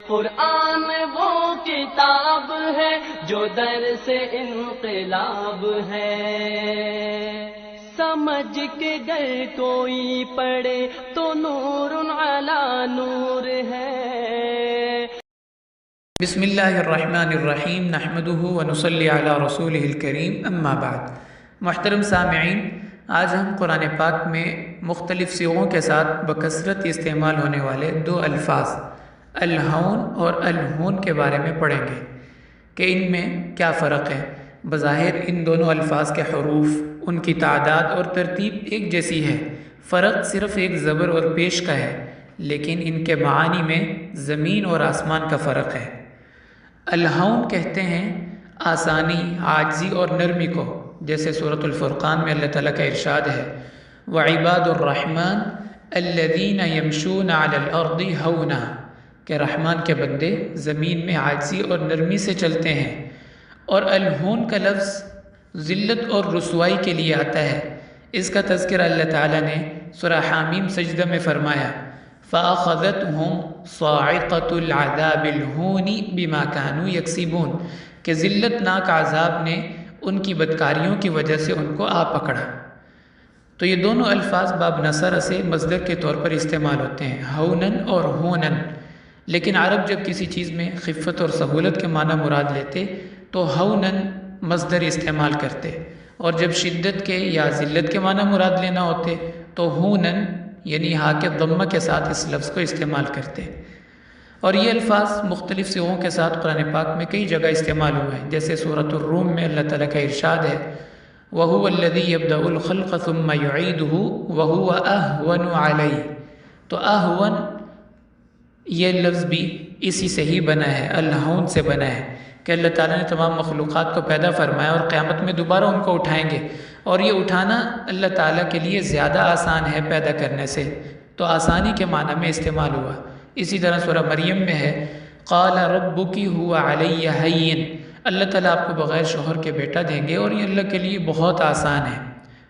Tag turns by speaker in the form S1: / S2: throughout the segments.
S1: قرآن وہ کتاب ہے جو در سے انقلاب ہے، سمجھ کے گر کوئی پڑھے تو نور علی نور ہے۔
S2: بسم اللہ الرحمن الرحیم، نحمدہ ونصلی علی رسولہ الکریم، اما بعد۔ محترم سامعین، آج ہم قرآن پاک میں مختلف صیغوں کے ساتھ بکثرت استعمال ہونے والے دو الفاظ الہون اور الہون کے بارے میں پڑھیں گے کہ ان میں کیا فرق ہے۔ بظاہر ان دونوں الفاظ کے حروف، ان کی تعداد اور ترتیب ایک جیسی ہے، فرق صرف ایک زبر اور پیش کا ہے، لیکن ان کے معانی میں زمین اور آسمان کا فرق ہے۔ الہون کہتے ہیں آسانی، عاجزی اور نرمی کو، جیسے سورۃ الفرقان میں اللہ تعالیٰ کا ارشاد ہے وَعِبَادُ الرَّحْمَنِ الَّذِينَ يَمْشُونَ عَلَى الْأَرْضِ هَوْنًا، کہ رحمان کے بندے زمین میں عاجزی اور نرمی سے چلتے ہیں۔ اور الہون کا لفظ ذلت اور رسوائی کے لیے آتا ہے۔ اس کا تذکرہ اللہ تعالیٰ نے سورہ حامیم سجدہ میں فرمایا فَأَخَذَتْهُمْ صَاعِقَةُ الْعَذَابِ الْهُونِ بِمَا كَانُوا يَكْسِبُونَ، کہ ذلت ناک عذاب نے ان کی بدکاریوں کی وجہ سے ان کو آ پکڑا۔ تو یہ دونوں الفاظ باب نصر سے مصدر کے طور پر استعمال ہوتے ہیں، ہونن اور ہونن، لیکن عرب جب کسی چیز میں خفت اور سہولت کے معنی مراد لیتے تو ہونن مصدر استعمال کرتے، اور جب شدت کے یا ذلت کے معنی مراد لینا ہوتے تو ہونن یعنی ہا کے ضمہ کے ساتھ اس لفظ کو استعمال کرتے۔ اور یہ الفاظ مختلف صیغوں کے ساتھ قرآن پاک میں کئی جگہ استعمال ہوئے ہیں، جیسے سورۃ الروم میں اللہ تعالیٰ کا ارشاد ہے وَهُوَ الَّذِي يَبْدَأُ الْخَلْقَ ثُمَّ يُعِيدُهُ وَهُوَ أَهْوَنُ عَلَيْهِ، تو اہون یہ لفظ بھی اسی سے ہی بنا ہے، الہون سے بنا ہے، کہ اللہ تعالیٰ نے تمام مخلوقات کو پیدا فرمایا اور قیامت میں دوبارہ ان کو اٹھائیں گے، اور یہ اٹھانا اللہ تعالیٰ کے لیے زیادہ آسان ہے پیدا کرنے سے، تو آسانی کے معنی میں استعمال ہوا۔ اسی طرح سورہ مریم میں ہے قَالَ رَبُّكِ هُوَ عَلَيَّ هَيِّنٌ، اللہ تعالیٰ آپ کو بغیر شوہر کے بیٹا دیں گے اور یہ اللہ کے لیے بہت آسان ہے۔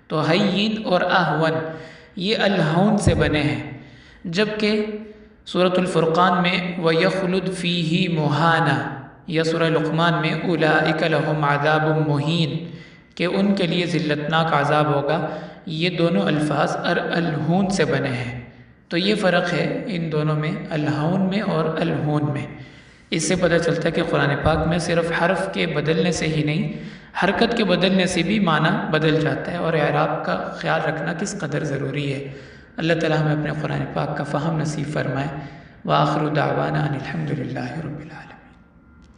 S2: تو ہین اور اہون یہ الہون سے بنے ہیں، جبکہ سورۃ الفرقان میں وَيَخْلُدْ فِيهِ مُهَانًا یا سورہ لقمان میں أُولَئِكَ لَهُمْ عَذَابٌ مُهِينٌ، کہ ان کے لیے ذلتناک عذاب ہوگا۔ یہ دونوں الفاظ الہون سے بنے ہیں۔ تو یہ فرق ہے ان دونوں میں، الہون میں اور الہون میں۔ اس سے پتہ چلتا ہے کہ قرآن پاک میں صرف حرف کے بدلنے سے ہی نہیں، حرکت کے بدلنے سے بھی معنی بدل جاتا ہے، اور اعراب کا خیال رکھنا کس قدر ضروری ہے۔ اللہ تعالیٰ ہمیں اپنے قرآن پاک کا فہم نصیب فرمائے۔ وآخر دعوانا ان الحمد للہ رب العالمین۔